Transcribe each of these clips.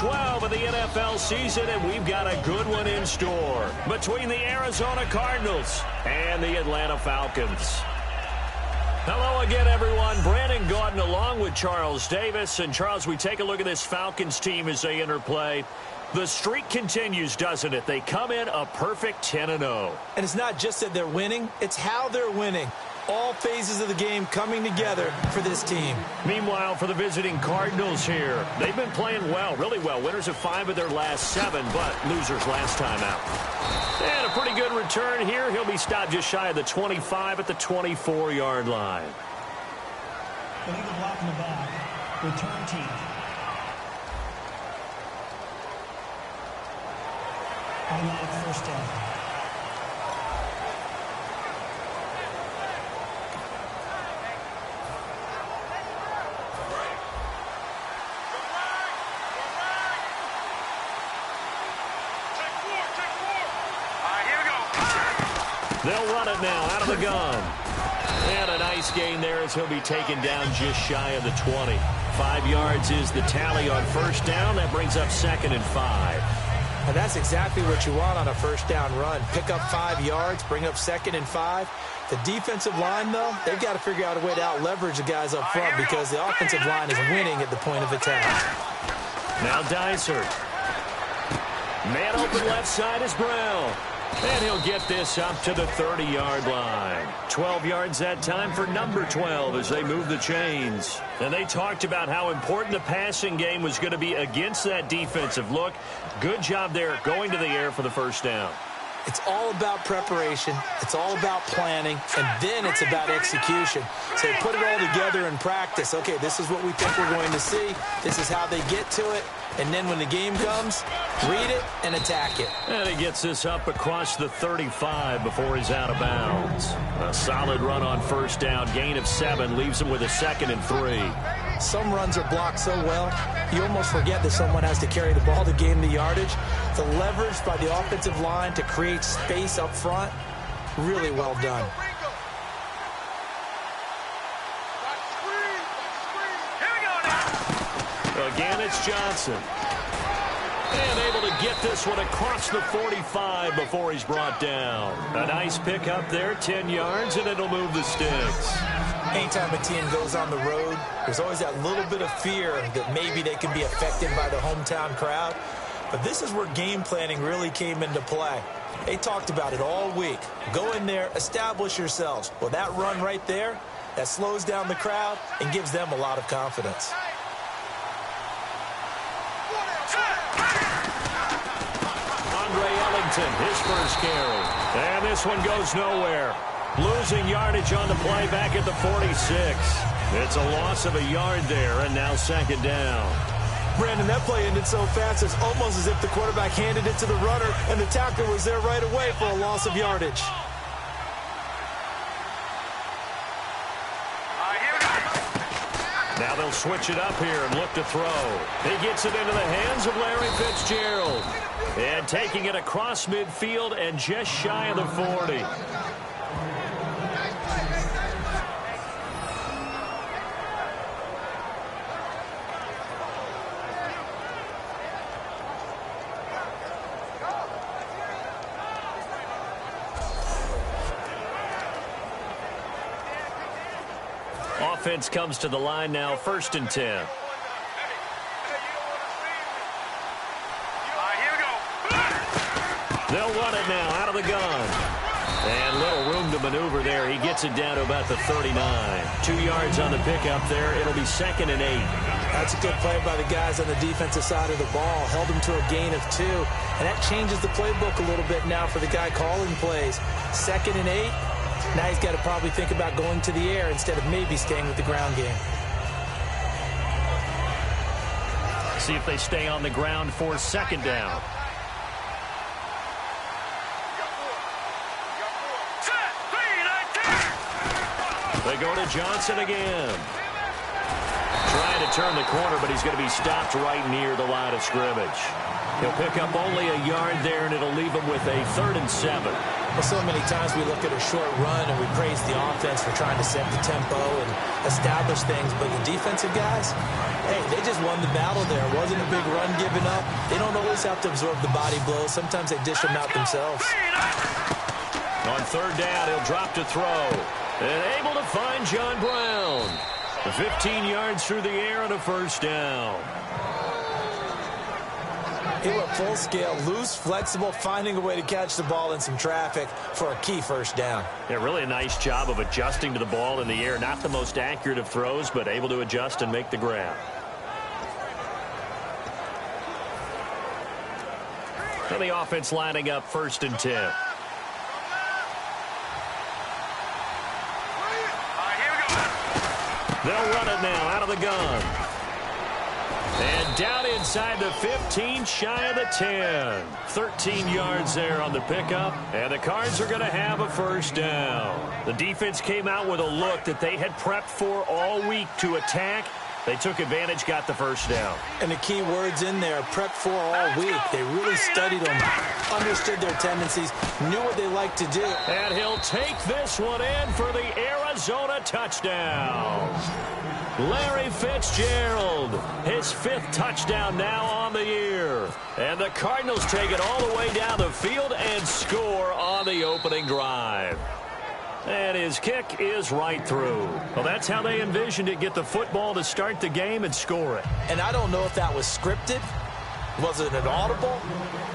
12 of the NFL season, and we've got a good one in store between the Arizona Cardinals and the Atlanta Falcons. Hello again, everyone. Brandon Gaudin along with Charles Davis. And, Charles, we take a look at this Falcons team as they interplay. The streak continues, doesn't it? They come in a perfect 10-0. And it's not just that they're winning, it's how they're winning. All phases of the game coming together for this team. Meanwhile, for the visiting Cardinals here, they've been playing well, really well. Winners of 5 of their last 7, but losers last time out. And a pretty good return here. He'll be stopped just shy of the 25 at the 24-yard line. Illegal block in the back. Return team. Automatic first down. They'll run it now out of the gun. And a nice gain there as he'll be taken down just shy of the 20. 5 yards is the tally on first down. That brings up 2nd and 5. And that's exactly what you want on a first down run. Pick up 5 yards, bring up 2nd and 5. The defensive line, though, they've got to figure out a way to out-leverage the guys up front because the offensive line is winning at the point of attack. Now Dysert. Man open left side is Brown. And he'll get this up to the 30-yard line. 12 yards that time for number 12 as they move the chains. And they talked about how important the passing game was going to be against that defensive look. Good job there going to the air for the first down. It's all about preparation. It's all about planning. And then it's about execution. So put it all together in practice. Okay, this is what we think we're going to see. This is how they get to it. And then when the game comes, read it and attack it. And he gets this up across the 35 before he's out of bounds. A solid run on first down. Gain of 7 leaves him with a 2nd and 3. Some runs are blocked so well, you almost forget that someone has to carry the ball to gain the yardage. The leverage by the offensive line to create space up front, really well done. Again, it's Johnson. And able to get this one across the 45 before he's brought down. A nice pickup there, 10 yards, and it'll move the sticks. Anytime a team goes on the road, there's always that little bit of fear that maybe they can be affected by the hometown crowd. But this is where game planning really came into play. They talked about it all week. Go in there, establish yourselves. Well, that run right there, that slows down the crowd and gives them a lot of confidence. His first carry. And this one goes nowhere. Losing yardage on the play back at the 46. It's a loss of a yard there, and now 2nd down. Brandon, that play ended so fast, it's almost as if the quarterback handed it to the runner, and the tackler was there right away for a loss of yardage. Now they'll switch it up here and look to throw. He gets it into the hands of Larry Fitzgerald. And taking it across midfield and just shy of the 40. Offense comes to the line now, 1st and 10. They'll run it now out of the gun. And little room to maneuver there. He gets it down to about the 39. 2 yards on the pickup there. It'll be 2nd and 8. That's a good play by the guys on the defensive side of the ball. Held him to a gain of 2. And that changes the playbook a little bit now for the guy calling plays. 2nd and 8. Now he's got to probably think about going to the air instead of maybe staying with the ground game. See if they stay on the ground for 2nd down. They go to Johnson again. Trying to turn the corner, but he's going to be stopped right near the line of scrimmage. He'll pick up only a yard there, and it'll leave him with a 3rd and 7. Well, so many times we look at a short run and we praise the offense for trying to set the tempo and establish things, but the defensive guys, hey, they just won the battle there. It wasn't a big run given up. They don't always have to absorb the body blows. Sometimes they dish them out themselves. On 3rd down, he'll drop to throw. And able to find John Brown. 15 yards through the air and a 1st down. He went full scale, loose, flexible, finding a way to catch the ball in some traffic for a key 1st down. Yeah, really a nice job of adjusting to the ball in the air. Not the most accurate of throws, but able to adjust and make the grab. And the offense lining up 1st and 10. They'll run it now out of the gun. And down inside the 15, shy of the 10. 13 yards there on the pickup. And the Cards are going to have a 1st down. The defense came out with a look that they had prepped for all week to attack. They took advantage, got the 1st down. And the key words in there, prepped for all week. They really studied them, understood their tendencies, knew what they like to do. And he'll take this one in for the Arizona touchdown. Larry Fitzgerald, his 5th touchdown now on the year. And the Cardinals take it all the way down the field and score on the opening drive. And his kick is right through. Well, that's how they envisioned it, get the football to start the game and score it. And I don't know if that was scripted. Was it an audible?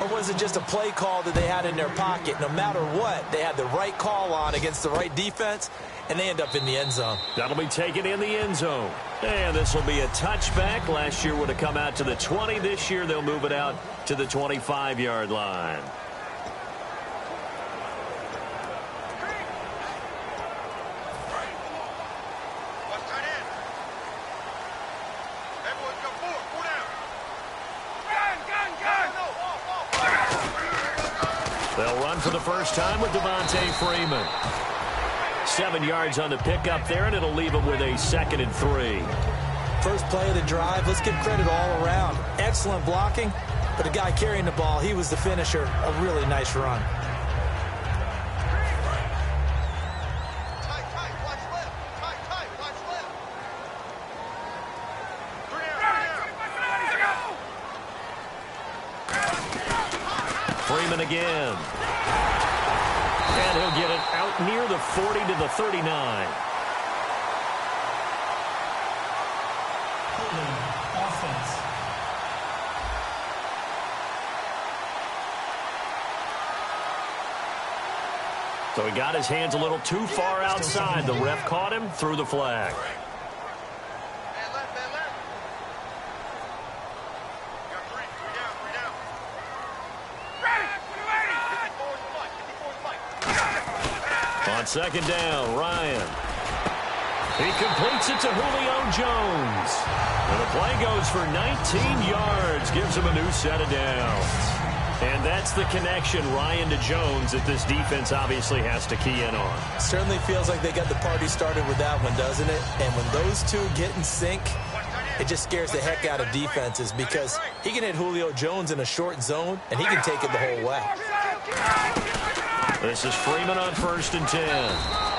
Or was it just a play call that they had in their pocket? No matter what, they had the right call on against the right defense, and they end up in the end zone. That'll be taken in the end zone. And this will be a touchback. Last year would have come out to the 20. This year they'll move it out to the 25-yard line. They'll run for the first time with Devontae Freeman. 7 yards on the pickup there, and it'll leave him with a 2nd and 3. First play of the drive, let's give credit all around. Excellent blocking, but the guy carrying the ball, he was the finisher. A really nice run. Freeman again. And he'll get it out near the 40 to the 39. Offense. So he got his hands a little too far outside. The ref caught him, threw the flag. On 2nd down, Ryan. He completes it to Julio Jones. And the play goes for 19 yards, gives him a new set of downs. And that's the connection, Ryan to Jones, that this defense obviously has to key in on. Certainly feels like they got the party started with that one, doesn't it? And when those two get in sync, it just scares the heck out of defenses because he can hit Julio Jones in a short zone, and he can take it the whole way. This is Freeman on 1st and 10.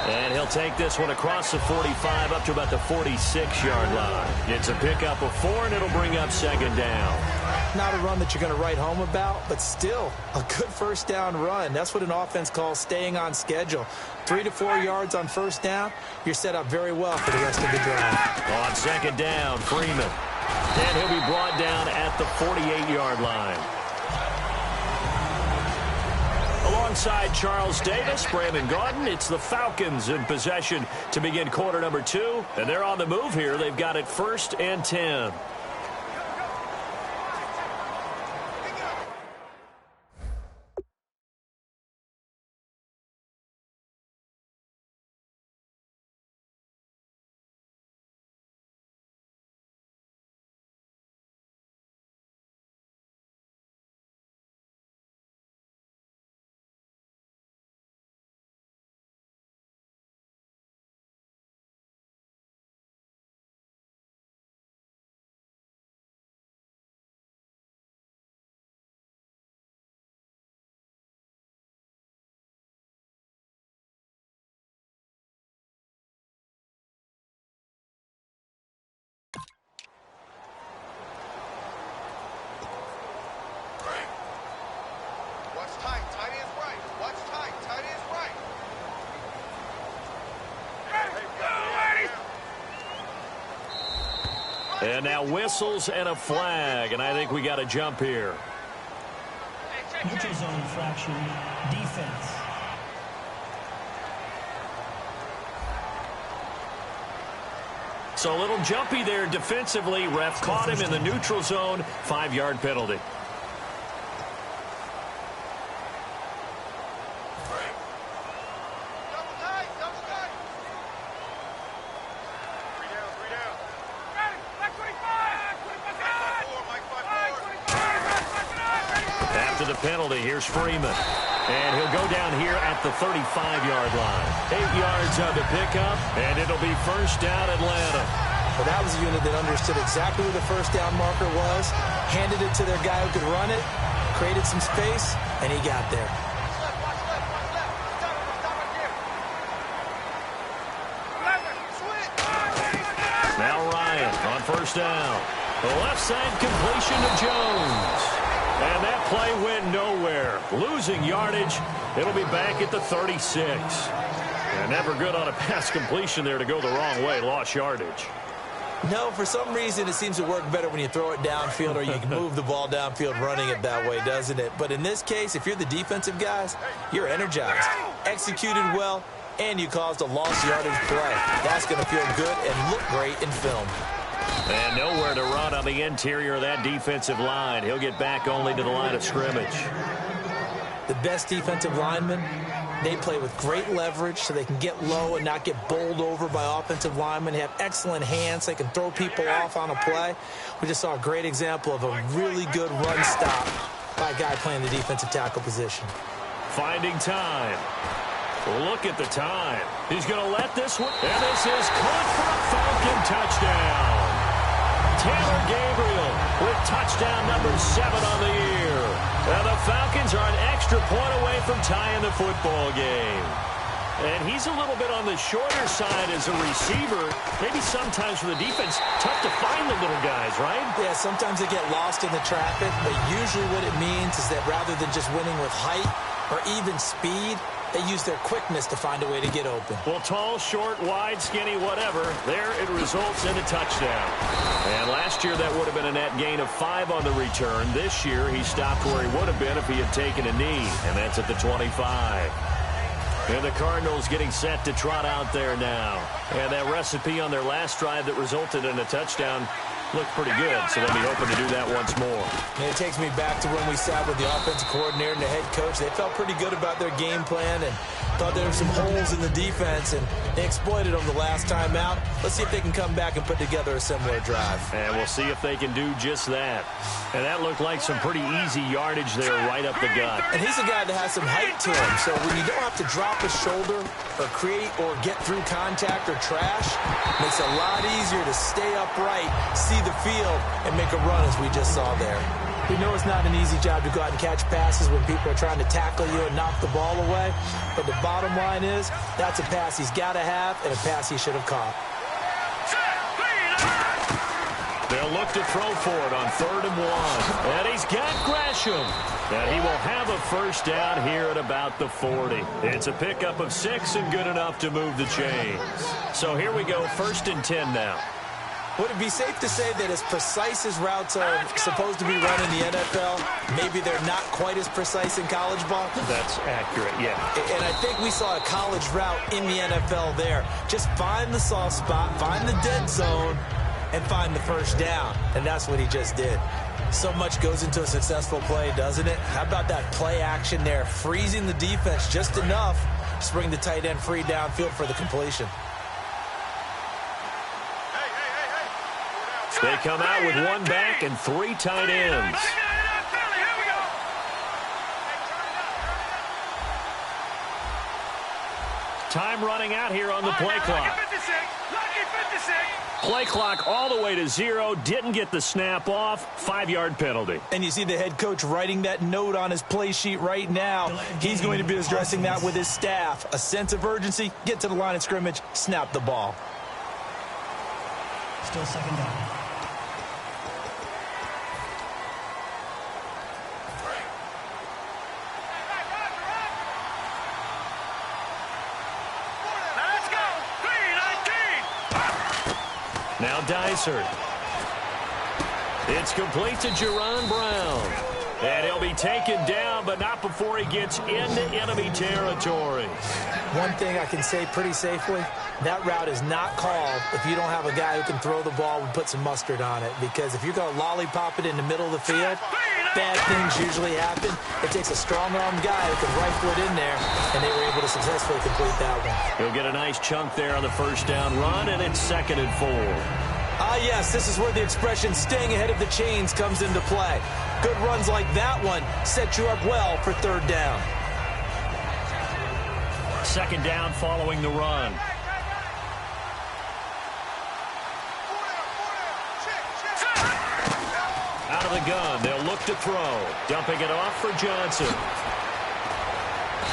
And he'll take this one across the 45 up to about the 46-yard line. It's a pickup of 4, and it'll bring up 2nd down. Not a run that you're going to write home about, but still a good 1st down run. That's what an offense calls staying on schedule. 3 to 4 yards on 1st down, you're set up very well for the rest of the drive. On 2nd down, Freeman. And he'll be brought down at the 48-yard line. Alongside Charles Davis, Brandon Gaudin, it's the Falcons in possession to begin quarter number 2. And they're on the move here. They've got it 1st and 10. And now whistles and a flag, and I think we got a jump here. Neutral zone infraction, defense. So a little jumpy there defensively. Ref caught him in the neutral zone. 5-yard penalty. After the penalty, here's Freeman. And he'll go down here at the 35-yard line. 8 yards on the pickup, and it'll be first down Atlanta. Well, that was a unit that understood exactly where the first down marker was, handed it to their guy who could run it, created some space, and he got there. Now Ryan on first down. The left side completion to Jones. And that play went nowhere. Losing yardage. It'll be back at the 36. And never good on a pass completion there to go the wrong way. Lost yardage. No, for some reason it seems to work better when you throw it downfield or you can move the ball downfield running it that way, doesn't it? But in this case, if you're the defensive guys, you're energized, executed well, and you caused a lost yardage play. That's going to feel good and look great in film. And nowhere to run on the interior of that defensive line. He'll get back only to the line of scrimmage. The best defensive linemen, they play with great leverage so they can get low and not get bowled over by offensive linemen. They have excellent hands. They can throw people off on a play. We just saw a great example of a really good run stop by a guy playing the defensive tackle position. Finding time. Look at the time. He's going to let this one. And this is caught for a Falcon touchdown. Taylor Gabriel with touchdown number 7 on the year. And the Falcons are an extra point away from tying the football game. And he's a little bit on the shorter side as a receiver. Maybe sometimes for the defense, tough to find the little guys, right? Yeah, sometimes they get lost in the traffic, but usually what it means is that rather than just winning with height or even speed, they use their quickness to find a way to get open. Well, tall, short, wide, skinny, whatever, there it results in a touchdown. And last year that would have been a net gain of 5 on the return. This year he stopped where he would have been if he had taken a knee, and that's at the 25. And the Cardinals getting set to trot out there now. And that recipe on their last drive that resulted in a touchdown looked pretty good, so they'll be hoping to do that once more. And it takes me back to when we sat with the offensive coordinator and the head coach. They felt pretty good about their game plan and thought there were some holes in the defense, and they exploited them the last time out. Let's see if they can come back and put together a similar drive. And we'll see if they can do just that. And that looked like some pretty easy yardage there right up the gut. And he's a guy that has some height to him, so when you don't have to drop a shoulder or create or get through contact or trash, it makes it a lot easier to stay upright, see the field, and make a run as we just saw there. We know it's not an easy job to go out and catch passes when people are trying to tackle you and knock the ball away, but the bottom line is that's a pass he's got to have and a pass he should have caught. They'll look to throw for it on 3rd and 1. And he's got Gresham. And he will have a first down here at about the 40. It's a pickup of 6 and good enough to move the chains. So here we go, 1st and 10 now. Would it be safe to say that as precise as routes are supposed to be run in the NFL, maybe they're not quite as precise in college ball? That's accurate, yeah. And I think we saw a college route in the NFL there. Just find the soft spot, find the dead zone, and find the first down. And that's what he just did. So much goes into a successful play, doesn't it? How about that play action there, freezing the defense just enough to bring the tight end free downfield for the completion. They come out with 1 back and 3 tight ends. Time running out here on the play clock. Play clock all the way to 0. Didn't get the snap off. 5-yard penalty. And you see the head coach writing that note on his play sheet right now. He's going to be addressing that with his staff. A sense of urgency, get to the line of scrimmage, snap the ball. Still 2nd down. Now Dysert. It's complete to Jerron Brown. And he'll be taken down, but not before he gets into enemy territory. One thing I can say pretty safely, that route is not called if you don't have a guy who can throw the ball and put some mustard on it. Because if you're going to lollipop it in the middle of the field, bad things usually happen. It takes a strong-armed guy who can right foot in there, and they were able to successfully complete that one. He'll get a nice chunk there on the first down run, and it's 2nd and 4. Ah, yes, this is where the expression staying ahead of the chains comes into play. Good runs like that one set you up well for 3rd down. 2nd down following the run. Out of the gun, they'll look to throw. Dumping it off for Johnson.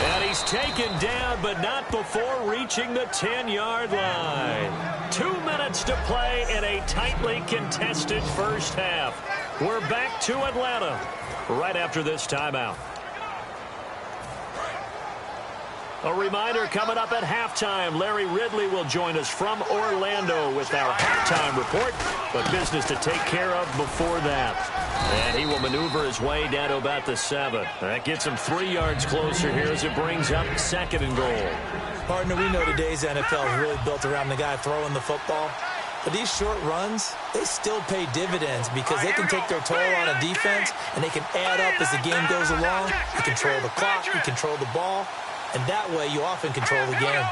And he's taken down, but not before reaching the 10-yard line. 2 minutes to play in a tightly contested first half. We're back to Atlanta right after this timeout. A reminder coming up at halftime, Larry Ridley will join us from Orlando with our halftime report, but business to take care of before that. And he will maneuver his way down to about the 7. That gets him 3 yards closer here as it brings up 2nd and goal. Partner, we know today's NFL is really built around the guy throwing the football. But these short runs, they still pay dividends because they can take their toll on a defense and they can add up as the game goes along. You control the clock, you control the ball, and that way you often control the game.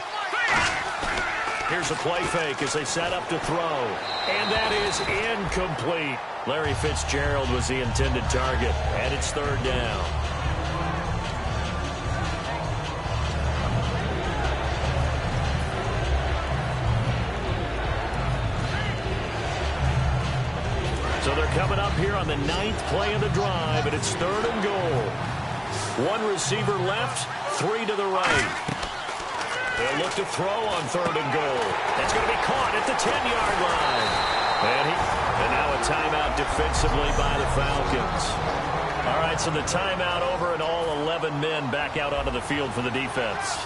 Here's a play fake as they set up to throw. And that is incomplete. Larry Fitzgerald was the intended target, and it's 3rd down. So they're coming up here on the 9th play of the drive, and it's 3rd and goal. 1 receiver left, 3 to the right. They'll look to throw on 3rd and goal. That's going to be caught at the 10-yard line. And now a timeout defensively by the Falcons. All right, so the timeout over and all 11 men back out onto the field for the defense.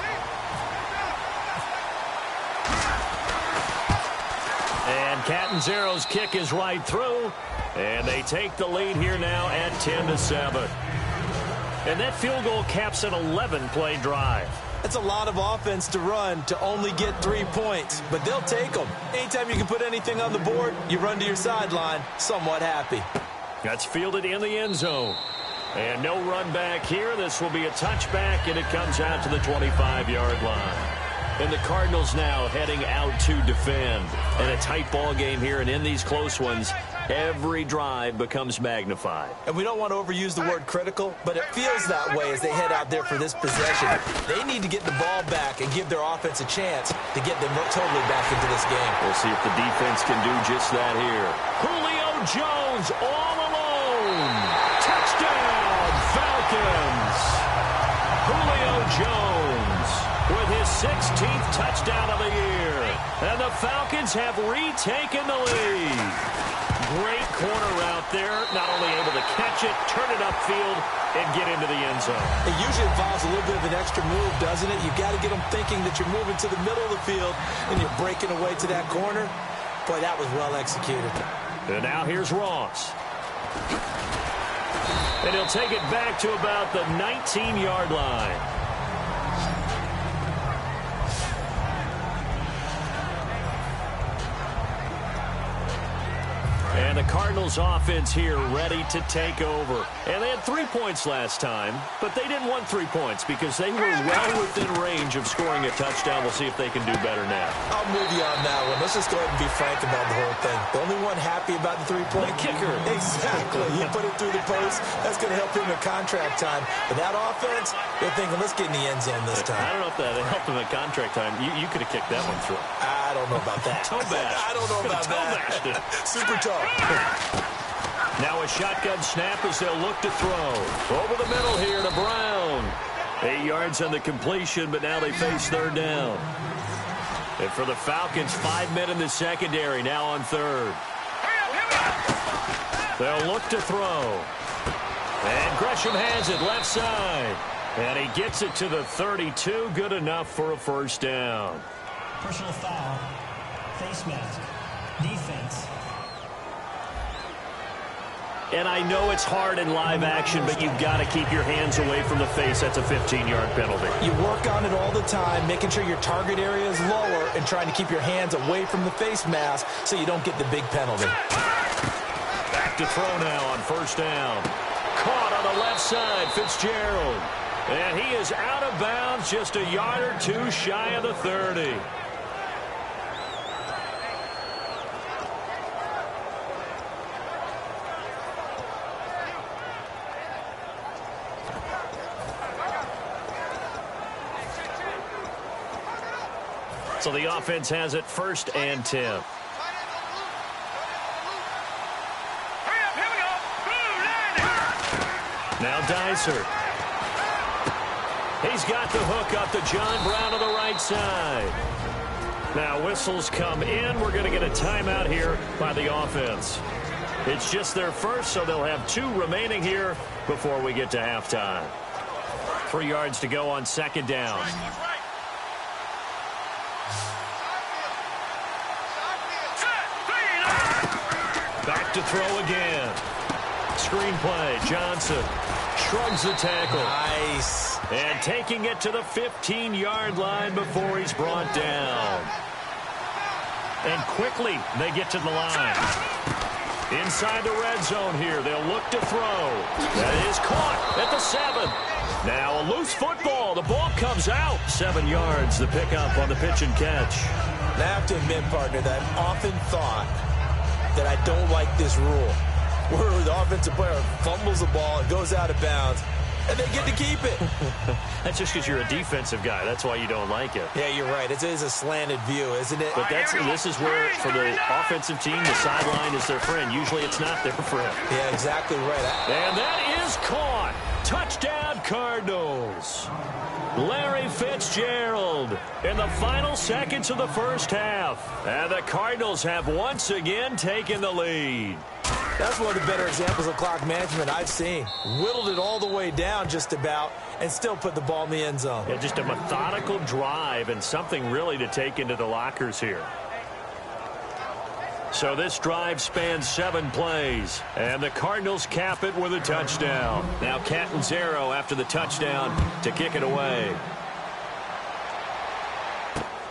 And Catanzaro's kick is right through. And they take the lead here now at 10-7. And that field goal caps an 11-play drive. That's a lot of offense to run to only get 3 points, but they'll take them. Anytime you can put anything on the board, you run to your sideline somewhat happy. That's fielded in the end zone. And no run back here. This will be a touchback, and it comes out to the 25-yard line. And the Cardinals now heading out to defend. And a tight ball game here, and in these close ones, every drive becomes magnified. And we don't want to overuse the word critical, but it feels that way as they head out there for this possession. They need to get the ball back and give their offense a chance to get them totally back into this game. We'll see if the defense can do just that here. Julio Jones all alone. Touchdown, Falcons. Julio Jones with his 16th touchdown of the year. And the Falcons have retaken the lead. Great corner route there. Not only able to catch it, turn it upfield, and get into the end zone. It usually involves a little bit of an extra move, doesn't it? You've got to get them thinking that you're moving to the middle of the field and you're breaking away to that corner. Boy, that was well executed. And now here's Ross. And he'll take it back to about the 19-yard line. And the Cardinals offense here ready to take over. And they had 3 points last time, but they didn't want 3 points because they were well within range of scoring a touchdown. We'll see if they can do better now. I'm with you on that one. Let's just go ahead and be frank about the whole thing. The only one happy about the 3-point kicker. Exactly. He put it through the post. That's going to help him in contract time. But that offense, they're thinking, let's get in the end zone this time. I don't know if that helped him at contract time. You could have kicked that one through. I don't know about that. Toe bash. I don't know about that. Super toe. Now a shotgun snap as they'll look to throw. Over the middle here to Brown. 8 yards on the completion, but now they face 3rd down. And for the Falcons, 5 men in the secondary, now on 3rd. They'll look to throw. And Gresham has it left side. And he gets it to the 32. Good enough for a first down. Personal foul. Face mask. Defense. And I know it's hard in live action, but you've got to keep your hands away from the face. That's a 15-yard penalty. You work on it all the time, making sure your target area is lower and trying to keep your hands away from the face mask so you don't get the big penalty. Back to throw now on first down. Caught on the left side, Fitzgerald. And he is out of bounds, just a yard or two shy of the 30. So the offense has it 1st and 10. Now Dysart. He's got the hook up to John Brown on the right side. Now whistles come in. We're going to get a timeout here by the offense. It's just their first, so they'll have 2 remaining here before we get to halftime. 3 yards to go on 2nd down. Back to throw again. Screenplay. Johnson shrugs the tackle. Nice. And taking it to the 15-yard line before he's brought down. And quickly they get to the line. Inside the red zone here. They'll look to throw. That is caught at the 7. Now a loose football. The ball comes out. 7 yards. The pickup on the pitch and catch. And I have to admit, partner, that I've often thought that I don't like this rule, where the offensive player fumbles the ball, it goes out of bounds, and they get to keep it. That's just because you're a defensive guy. That's why you don't like it. Yeah, you're right. It is a slanted view, isn't it? But this is where, for the offensive team, the sideline is their friend. Usually it's not their friend. Yeah, exactly right. And that is caught. Touchdown, Cardinals. Larry Fitzgerald in the final seconds of the first half. And the Cardinals have once again taken the lead. That's one of the better examples of clock management I've seen. Whittled it all the way down just about and still put the ball in the end zone. Yeah, just a methodical drive and something really to take into the lockers here. So this drive spans 7 plays, and the Cardinals cap it with a touchdown. Now Catanzaro after the touchdown to kick it away.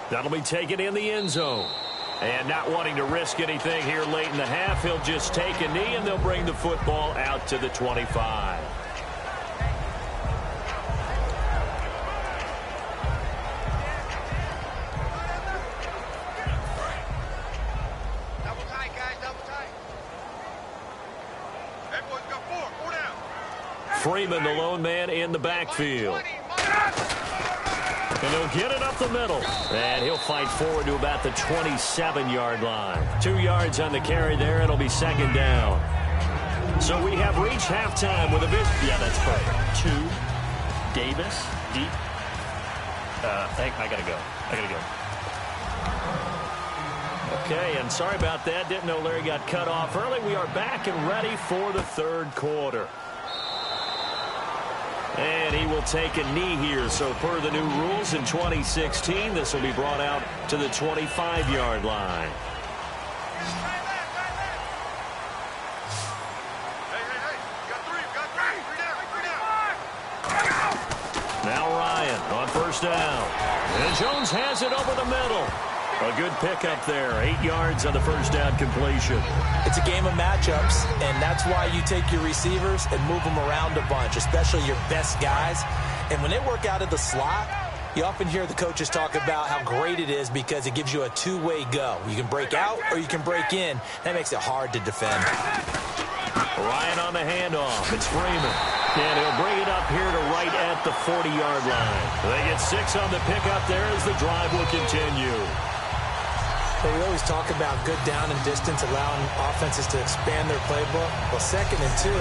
That'll be taken in the end zone. And not wanting to risk anything here late in the half, he'll just take a knee, and they'll bring the football out to the 25. Freeman, the lone man in the backfield. And he'll get it up the middle. And he'll fight forward to about the 27-yard line. 2 yards on the carry there. It'll be 2nd down. So we have reached halftime with a visit. Yeah, that's perfect. 2. Davis. Deep. I got to go. Okay, and sorry about that. Didn't know Larry got cut off early. We are back and ready for the 3rd quarter. And he will take a knee here. So per the new rules in 2016, this will be brought out to the 25-yard line. Now Ryan on first down. And Jones has it over the middle. A good pickup there. 8 yards on the first down completion. It's a game of matchups, and that's why you take your receivers and move them around a bunch, especially your best guys. And when they work out of the slot, you often hear the coaches talk about how great it is because it gives you a two-way go. You can break out or you can break in. That makes it hard to defend. Ryan on the handoff. It's Freeman. And he'll bring it up here to right at the 40-yard line. They get 6 on the pickup there as the drive will continue. We always talk about good down and distance, allowing offenses to expand their playbook. Well, 2nd and 2,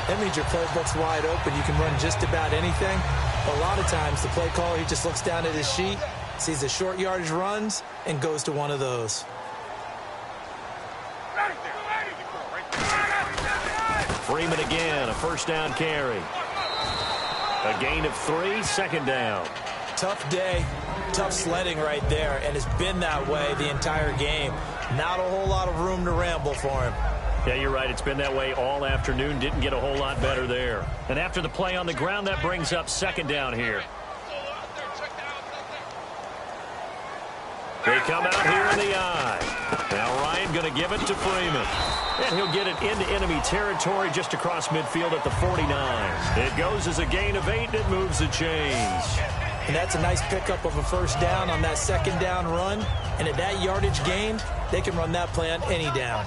that means your playbook's wide open. You can run just about anything. A lot of times, the play caller, he just looks down at his sheet, sees the short yardage runs, and goes to one of those. Freeman again, a first down carry. A gain of 3, 2nd down. Tough day, tough sledding right there, and it's been that way the entire game. Not a whole lot of room to ramble for him. Yeah, you're right. It's been that way all afternoon. Didn't get a whole lot better there. And after the play on the ground, that brings up second down here. They come out here in the eye. Now Ryan going to give it to Freeman. And he'll get it into enemy territory just across midfield at the 49. It goes as a gain of 8, and it moves the chains. And that's a nice pickup of a first down on that second down run. And at that yardage gain, they can run that play on any down.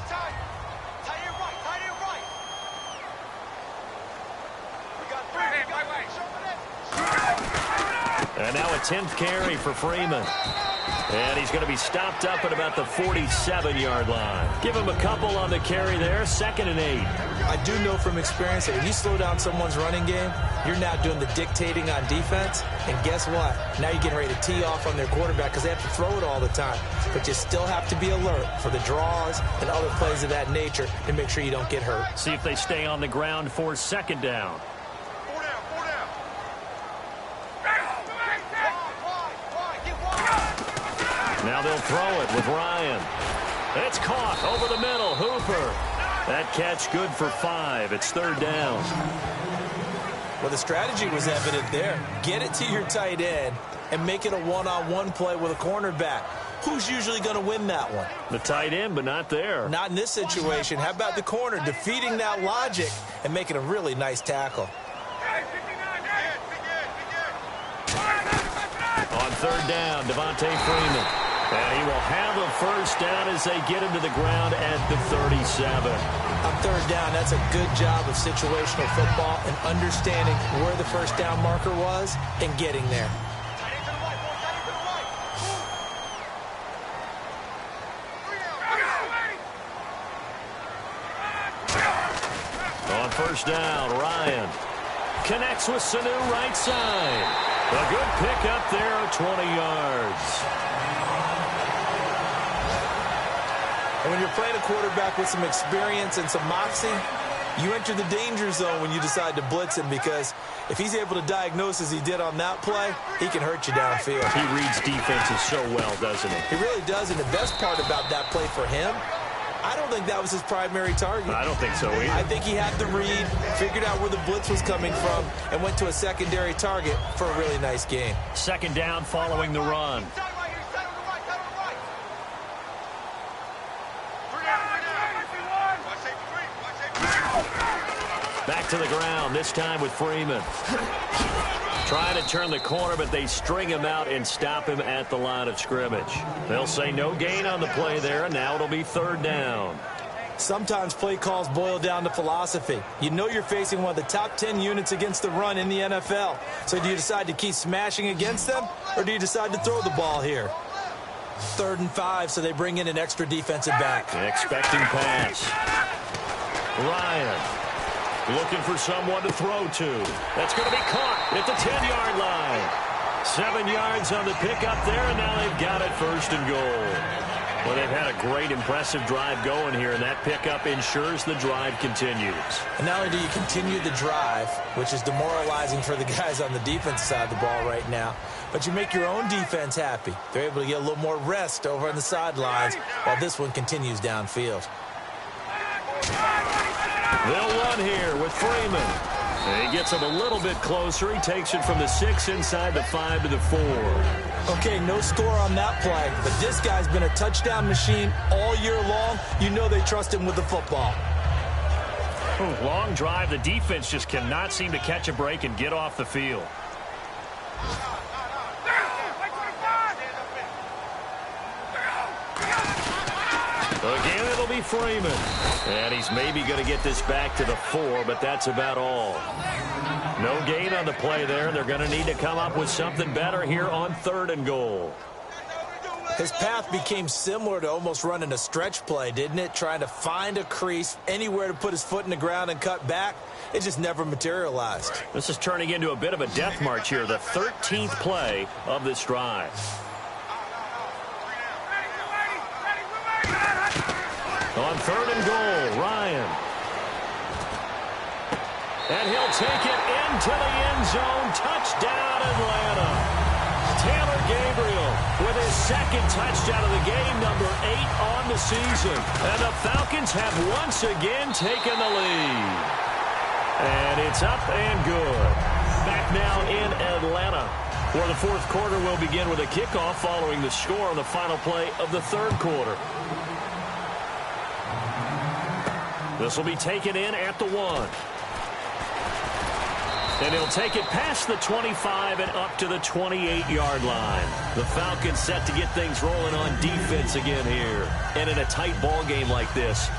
And now a 10th carry for Freeman. And he's going to be stopped up at about the 47-yard line. Give him a couple on the carry there, 2nd and 8. I do know from experience that when you slow down someone's running game, you're now doing the dictating on defense. And guess what? Now you're getting ready to tee off on their quarterback because they have to throw it all the time. But you still have to be alert for the draws and other plays of that nature to make sure you don't get hurt. See if they stay on the ground for 2nd down. Now they'll throw it with Ryan. It's caught over the middle. Hooper. That catch good for 5. It's 3rd down. Well, the strategy was evident there. Get it to your tight end and make it a one-on-one play with a cornerback. Who's usually going to win that one? The tight end, but not there. Not in this situation. How about the corner defeating that logic and making a really nice tackle? On 3rd down, Devontae Freeman. And he will have a first down as they get him to the ground at the 37. On 3rd down, that's a good job of situational football and understanding where the first down marker was and getting there. On 1st down, Ryan connects with Sanu right side. A good pick up there, 20 yards. And when you're playing a quarterback with some experience and some moxie, you enter the danger zone when you decide to blitz him, because if he's able to diagnose as he did on that play, he can hurt you downfield. He reads defenses so well, doesn't he? He really does, and the best part about that play for him, I don't think that was his primary target. I don't think so either. I think he had the read, figured out where the blitz was coming from, and went to a secondary target for a really nice game. 2nd down following the run. Back to the ground, this time with Freeman. Trying to turn the corner, but they string him out and stop him at the line of scrimmage. They'll say no gain on the play there, and now it'll be 3rd down. Sometimes play calls boil down to philosophy. You know you're facing one of the top 10 units against the run in the NFL. So do you decide to keep smashing against them, or do you decide to throw the ball here? 3rd and 5, so they bring in an extra defensive back. Expecting pass. Ryan looking for someone to throw to. That's going to be caught at the 10-yard line. 7 yards on the pickup there, and now they've got it 1st and goal. Well, they've had a great, impressive drive going here, and that pickup ensures the drive continues. And not only do you continue the drive, which is demoralizing for the guys on the defensive side of the ball right now, but you make your own defense happy. They're able to get a little more rest over on the sidelines while this one continues downfield. They'll run here with Freeman. And he gets him a little bit closer. He takes it from the 6 inside the 5 to the 4. Okay, no score on that play, but this guy's been a touchdown machine all year long. You know they trust him with the football. Long drive. The defense just cannot seem to catch a break and get off the field. Again, it'll be Freeman. And he's maybe going to get this back to the 4, but that's about all. No gain on the play there. They're going to need to come up with something better here on 3rd and goal. His path became similar to almost running a stretch play, didn't it? Trying to find a crease, anywhere to put his foot in the ground and cut back. It just never materialized. This is turning into a bit of a death march here, the 13th play of this drive. On 3rd and goal, Ryan. And he'll take it into the end zone. Touchdown, Atlanta. Taylor Gabriel with his second touchdown of the game, number 8 on the season. And the Falcons have once again taken the lead. And it's up and good. Back now in Atlanta, where the fourth quarter will begin with a kickoff following the score on the final play of the third quarter. This will be taken in at the 1. And he'll take it past the 25 and up to the 28-yard line. The Falcons set to get things rolling on defense again here. And in a tight ball game like this,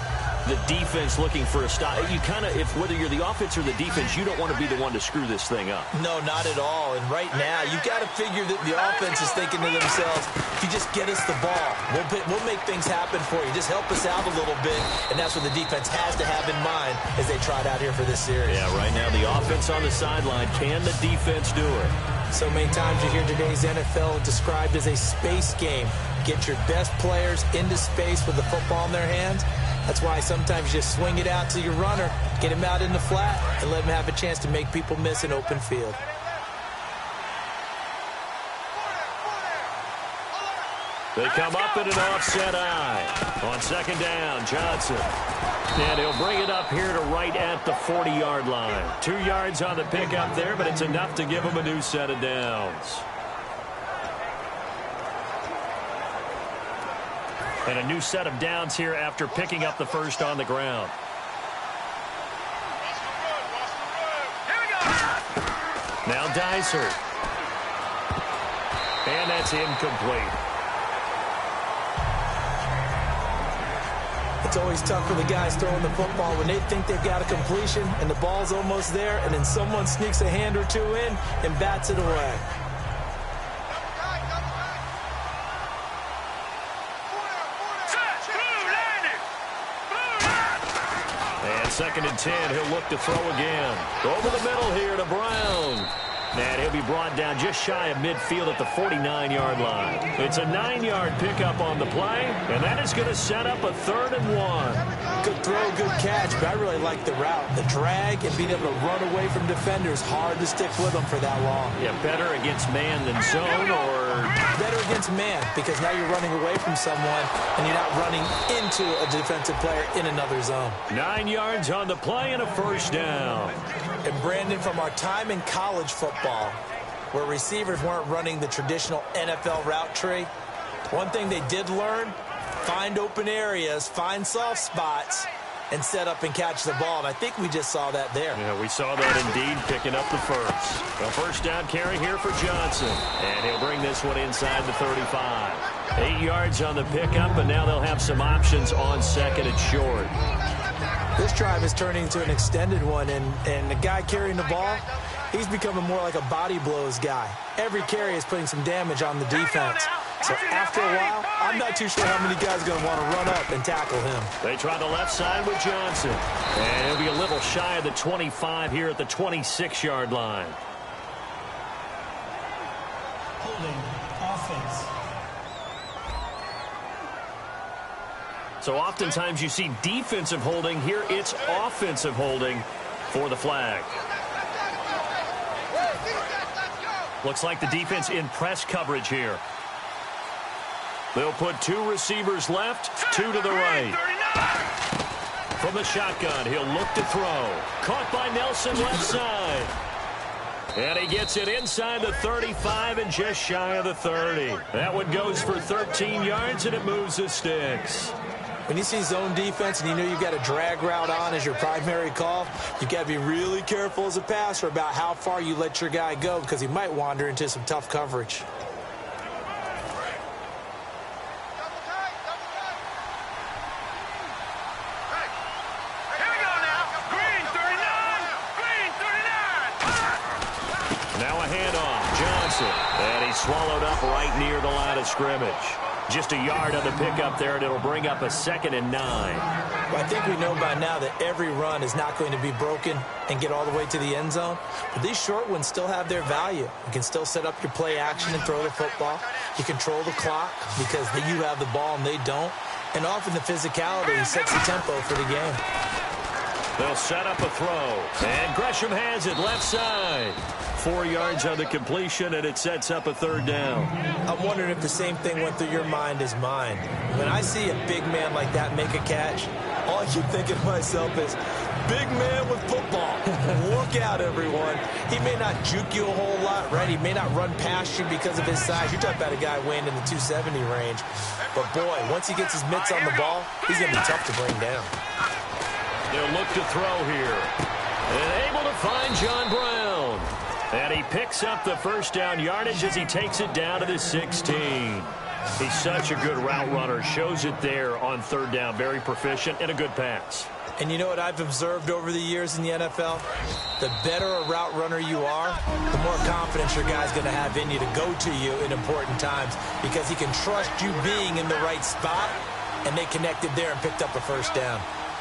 the defense looking for a stop. You kind of, whether you're the offense or the defense, you don't want to be the one to screw this thing up. No, not at all. And right now, you've got to figure that the offense is thinking to themselves, if you just get us the ball, we'll make things happen for you. Just help us out a little bit. And that's what the defense has to have in mind as they trot out here for this series. Yeah, right now, the offense on the sideline. Can the defense do it? So many times you hear today's NFL described as a space game. Get your best players into space with the football in their hands. That's why sometimes you just swing it out to your runner, get him out in the flat, and let him have a chance to make people miss an open field. They come up in an offset eye. On second down, Johnson. And he'll bring it up here to right at the 40-yard line. 2 yards on the pickup there, but it's enough to give him a new set of downs. And a new set of downs here after picking up the first on the ground. Now Dysart. And that's incomplete. It's always tough for the guys throwing the football when they think they've got a completion and the ball's almost there, and then someone sneaks a hand or two in and bats it away. Second and 10, he'll look to throw again. Over the middle here to Brown. And he'll be brought down just shy of midfield at the 49-yard line. It's a 9-yard pickup on the play, and that is going to set up a 3rd and 1. Good throw, good catch, but I really like the route. The drag and being able to run away from defenders, hard to stick with them for that long. Yeah, better against man than zone, or better against man, because now you're running away from someone and you're not running into a defensive player in another zone. 9 yards on the play and a first down. And Brandon, from our time in college football, where receivers weren't running the traditional NFL route tree, one thing they did learn, find open areas, find soft spots, and set up and catch the ball. And I think we just saw that there. Yeah, we saw that indeed, picking up the first. A first down carry here for Johnson. And he'll bring this one inside the 35. 8 yards on the pickup, and now they'll have some options on second and short. This drive is turning into an extended one, and the guy carrying the ball, he's becoming more like a body blows guy. Every carry is putting some damage on the defense. So after a while, I'm not too sure how many guys are going to want to run up and tackle him. They try the left side with Johnson. And he'll be a little shy of the 25 here at the 26-yard line. Holding offense. So oftentimes you see defensive holding. Here it's offensive holding for the flag. Looks like the defense in press coverage here. They'll put 2 receivers left, 2 to the right. From the shotgun, he'll look to throw. Caught by Nelson left side. And he gets it inside the 35 and just shy of the 30. That one goes for 13 yards, and it moves the sticks. When you see zone defense and you know you've got a drag route on as your primary call, you've got to be really careful as a passer about how far you let your guy go, because he might wander into some tough coverage. Now a handoff. Johnson. And he's swallowed up right near the line of scrimmage. Just a yard on the pickup there, and it'll bring up a 2nd and 9. Well, I think we know by now that every run is not going to be broken and get all the way to the end zone. But these short ones still have their value. You can still set up your play action and throw the football. You control the clock because you have the ball and they don't. And often the physicality sets the tempo for the game. They'll set up a throw. And Gresham has it left side. 4 yards on the completion, and it sets up a 3rd down. I'm wondering if the same thing went through your mind as mine. When I see a big man like that make a catch, all I keep thinking to myself is, big man with football. Look out, everyone. He may not juke you a whole lot, right? He may not run past you because of his size. You're talking about a guy weighing in the 270 range. But, boy, once he gets his mitts on the ball, he's going to be tough to bring down. They'll look to throw here. And able to find John Brown. And he picks up the 1st down yardage as he takes it down to the 16. He's such a good route runner. Shows it there on 3rd down. Very proficient and a good pass. And you know what I've observed over the years in the NFL? The better a route runner you are, the more confidence your guy's going to have in you to go to you in important times because he can trust you being in the right spot, and they connected there and picked up a 1st down.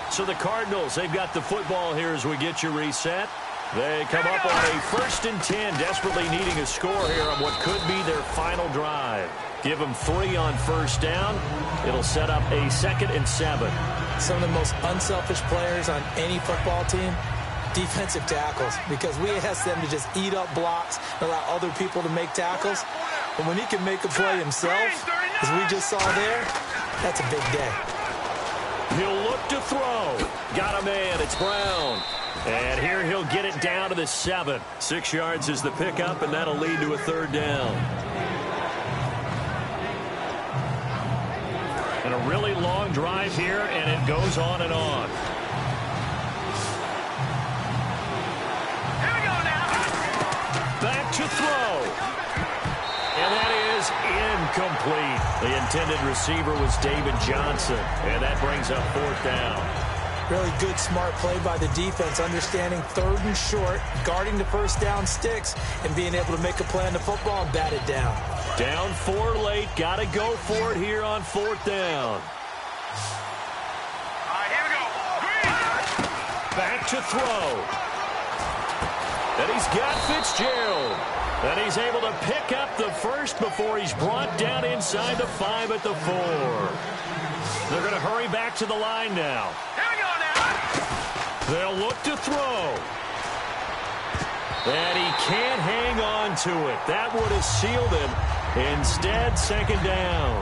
So the Cardinals, they've got the football here as we get you reset. They come up on a 1st and 10, desperately needing a score here on what could be their final drive. Give them 3 on 1st down. It'll set up a 2nd and 7. Some of the most unselfish players on any football team, defensive tackles, because we ask them to just eat up blocks and allow other people to make tackles. But when he can make a play himself, as we just saw there, that's a big day. He'll look to throw. Got a man. It's Brown. And here he'll get it down to the 7. 6 yards is the pickup, and that'll lead to a 3rd down. And a really long drive here, and it goes on and on. Here we go now. Back to throw. And that is incomplete. The intended receiver was David Johnson, and that brings up 4th down. Really good, smart play by the defense, understanding 3rd and short, guarding the 1st down sticks, and being able to make a play on the football and bat it down. Down 4 late. Got to go for it here on 4th down. All right, here we go. Back to throw. And he's got Fitzgerald. And he's able to pick up the 1st before he's brought down inside the 5 at the 4. They're going to hurry back to the line now. Here we go now. They'll look to throw. And he can't hang on to it. That would have sealed him. Instead, 2nd down.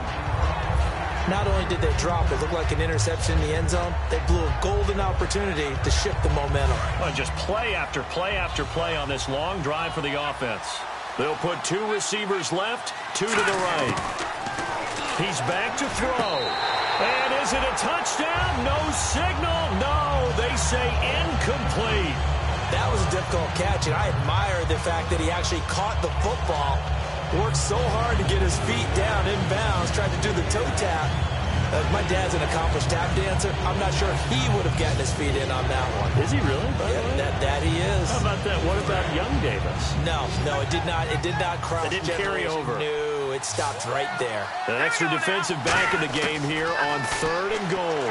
Not only did they drop it, looked like an interception in the end zone, they blew a golden opportunity to shift the momentum. Well, just play after play after play on this long drive for the offense. They'll put 2 receivers left, 2 to the right. He's back to throw. And is it a touchdown? No signal. No, they say incomplete. That was a difficult catch, and I admire the fact that he actually caught the football, worked so hard to get his feet down inbounds, tried to do the toe tap. My dad's an accomplished tap dancer. I'm not sure he would have gotten his feet in on that one. Is he really? Yeah, that he is. How about that? What about Young Davis? No, it did not. It did not cross. It didn't carry over. No, it stopped right there. An extra defensive back in the game here on 3rd and goal.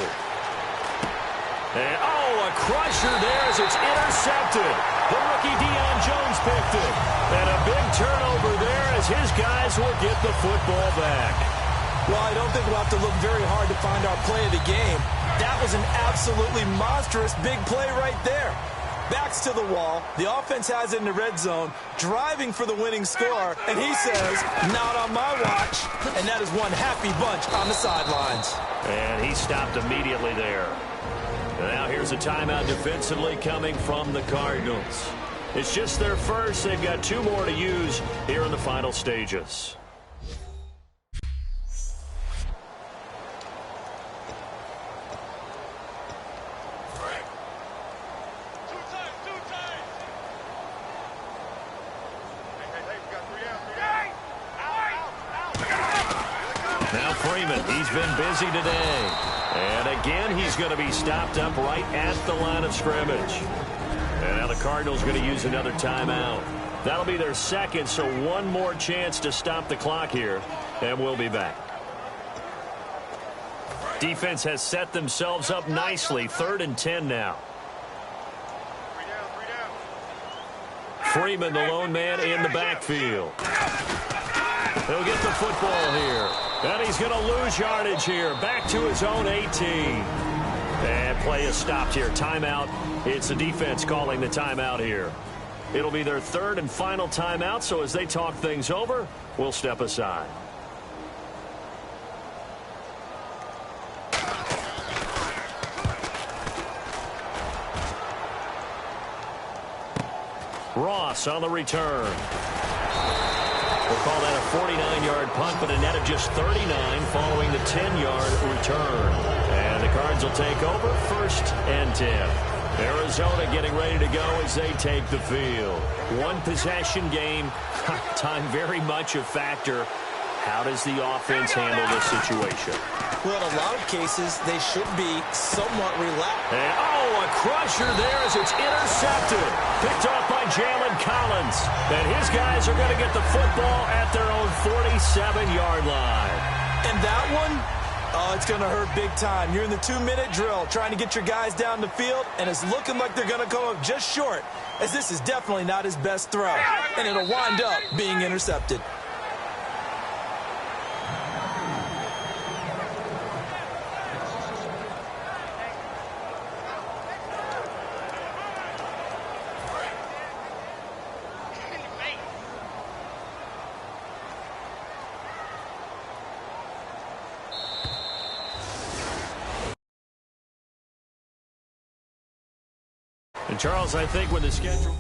And, a crusher there as it's intercepted. The rookie Deion Jones picked it. And a big turnover there as his guys will get the football back. Well, I don't think we'll have to look very hard to find our play of the game. That was an absolutely monstrous big play right there. Backs to the wall. The offense has it in the red zone, driving for the winning score, and he says, not on my watch. And that is one happy bunch on the sidelines. And he stopped immediately there. Now here's a timeout defensively coming from the Cardinals. It's just their 1st. They've got 2 more to use here in the final stages. Now Freeman, he's been busy today. And again, he's going to be stopped up right at the line of scrimmage. And now the Cardinals are going to use another timeout. That'll be their 2nd, so 1 more chance to stop the clock here. And we'll be back. Defense has set themselves up nicely. 3rd and 10 now. Freeman, the lone man in the backfield. He'll get the football here. And he's going to lose yardage here. Back to his own 18. And play is stopped here. Timeout. It's the defense calling the timeout here. It'll be their third and final timeout, so as they talk things over, we'll step aside. Ross on the return. We'll call that a 49-yard punt, but a net of just 39 following the 10-yard return. And the Cards will take over, 1st and 10. Arizona getting ready to go as they take the field. One possession game, time very much a factor. How does the offense handle this situation? Well, in a lot of cases, they should be somewhat relaxed. And, a crusher there as it's intercepted. Picked off by Jalen Collins. And his guys are going to get the football at their own 47-yard line. And that one, it's going to hurt big time. You're in the 2-minute drill trying to get your guys down the field, and it's looking like they're going to come up just short, as this is definitely not his best throw. And it'll wind up being intercepted. And Charles, I think when the schedule...